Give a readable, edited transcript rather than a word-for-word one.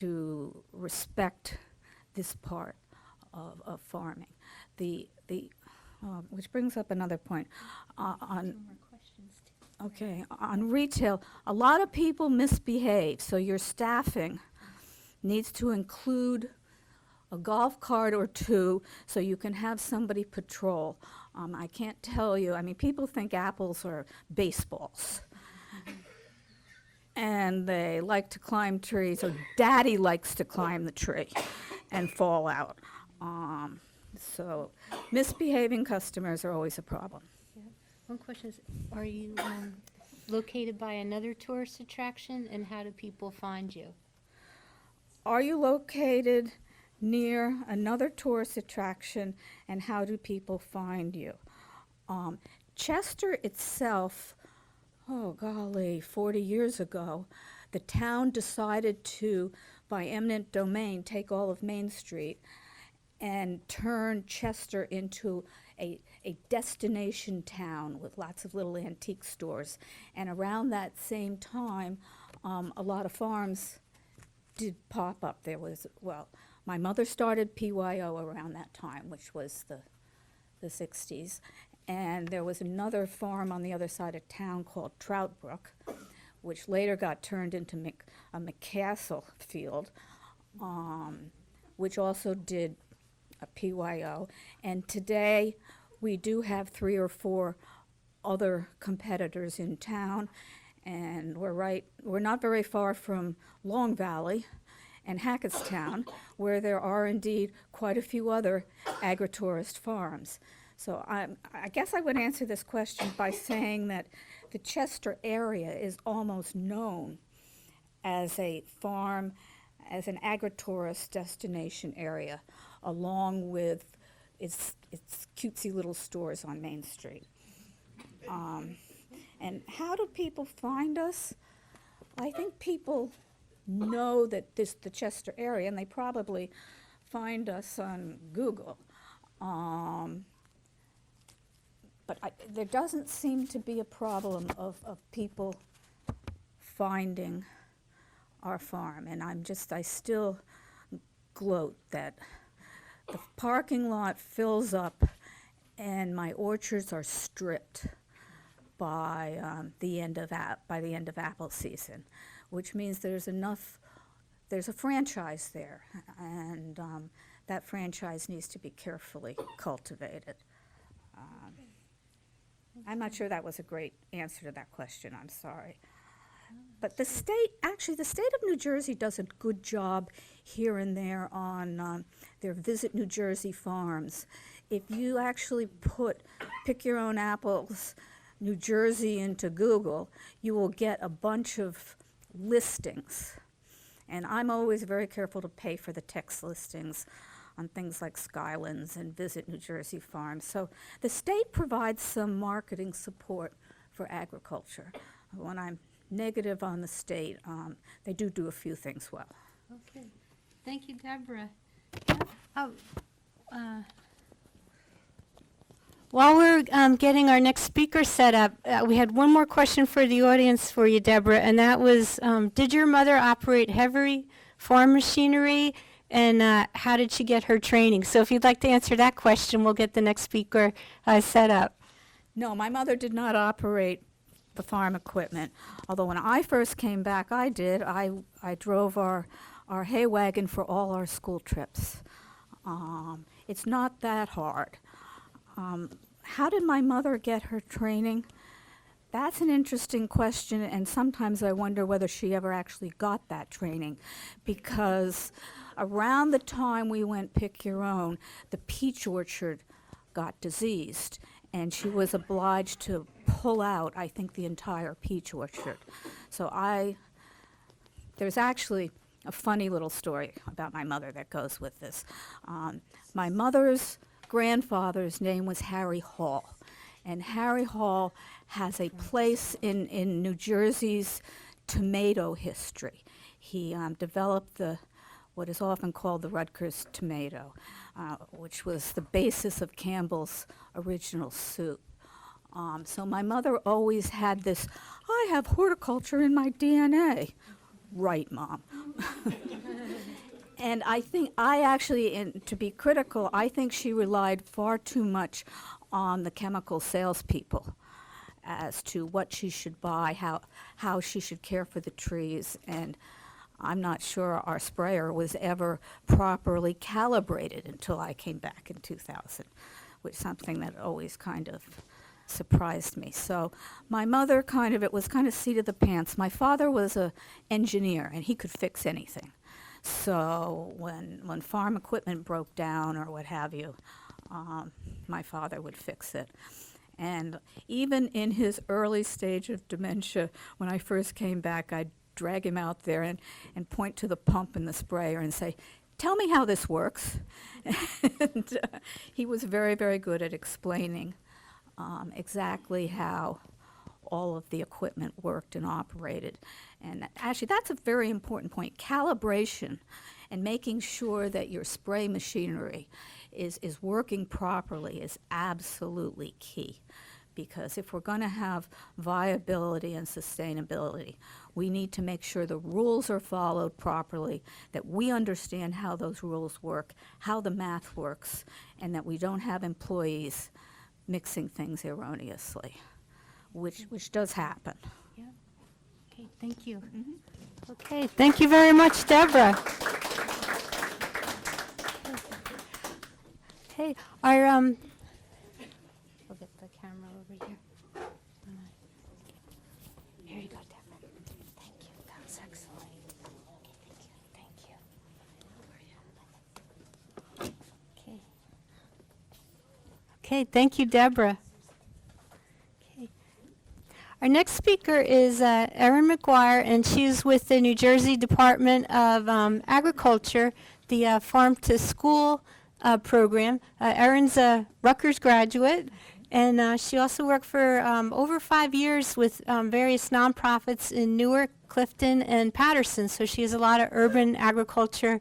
to respect this part of farming. Which brings up another point. On Okay, on retail, a lot of people misbehave, so your staffing needs to include a golf cart or two so you can have somebody patrol. I can't tell you, I mean, people think apples are baseballs. And they like to climb trees, or daddy likes to climb the tree and fall out. So misbehaving customers are always a problem. Yeah. One question is, are you located by another tourist attraction, and how do people find you? Are you located near another tourist attraction, and how do people find you? Chester itself, oh golly, 40 years ago, the town decided to, by eminent domain, take all of Main Street and turn Chester into a destination town with lots of little antique stores. And around that same time, a lot of farms did pop up. There was, well, my mother started PYO around that time, which was the 60s. And there was another farm on the other side of town called Troutbrook, which later got turned into a McCastle field, which also did a PYO. And today, we do have 3 or 4 other competitors in town, and we're not very far from Long Valley and Hackettstown, where there are indeed quite a few other agritourist farms. So I guess I would answer this question by saying that the Chester area is almost known as a farm, as an agritourist destination area, along with its cutesy little stores on Main Street. And how do people find us? I think people know that the Chester area, and they probably find us on Google. But there doesn't seem to be a problem of people finding our farm. And I still gloat that the parking lot fills up and my orchards are stripped by the end of apple season, which means there's a franchise there, and that franchise needs to be carefully cultivated. I'm not sure that was a great answer to that question, I'm sorry. But the state of New Jersey does a good job here and there on their Visit New Jersey farms. If you actually pick your own apples, New Jersey into Google, you will get a bunch of listings. And I'm always very careful to pay for the text listings on things like Skylands and Visit New Jersey farms. So the state provides some marketing support for agriculture. When I'm negative on the state, they do a few things well. Okay. Thank you, Deborah. While we're getting our next speaker set up, we had one more question for the audience for you, Deborah, and that was, did your mother operate heavy farm machinery, and how did she get her training? So if you'd like to answer that question, we'll get the next speaker set up. No, my mother did not operate the farm equipment, although when I first came back, I did. I drove our hay wagon for all our school trips. It's not that hard. How did my mother get her training? That's an interesting question, and sometimes I wonder whether she ever actually got that training, because around the time we went pick your own, the peach orchard got diseased, and she was obliged to pull out, I think, the entire peach orchard. So there's actually a funny little story about my mother that goes with this. My mother's grandfather's name was Harry Hall, and Harry Hall has a place in New Jersey's tomato history. He developed what is often called the Rutgers tomato, which was the basis of Campbell's original soup. So my mother always had this, I have horticulture in my DNA right, Mom. And I think to be critical, I think she relied far too much on the chemical salespeople as to what she should buy, how she should care for the trees, and I'm not sure our sprayer was ever properly calibrated until I came back in 2000, which is something that always kind of surprised me. So my mother it was kind of seat of the pants. My father was an engineer, and he could fix anything. So when farm equipment broke down or what have you, my father would fix it. And even in his early stage of dementia, when I first came back, I'd drag him out there and point to the pump and the sprayer and say, "Tell me how this works." And he was very, very good at explaining exactly how all of the equipment worked and operated. And actually, that's a very important point. Calibration and making sure that your spray machinery is working properly is absolutely key. Because if we're going to have viability and sustainability, we need to make sure the rules are followed properly, that we understand how those rules work, how the math works, and that we don't have employees mixing things erroneously, which does happen. Yeah. Okay, thank you. Okay, thank you very much, Deborah. Okay, we'll get the camera over here. Here you go, Deborah. Thank you. That was excellent. Okay, thank you. Okay. Okay, thank you, Deborah. Okay. Our next speaker is Erin Mcguire, and she's with the New Jersey Department of Agriculture, the Farm to School program. Erin's a Rutgers graduate, and she also worked for over 5 years with various nonprofits in Newark, Clifton, and Patterson. So she has a lot of urban agriculture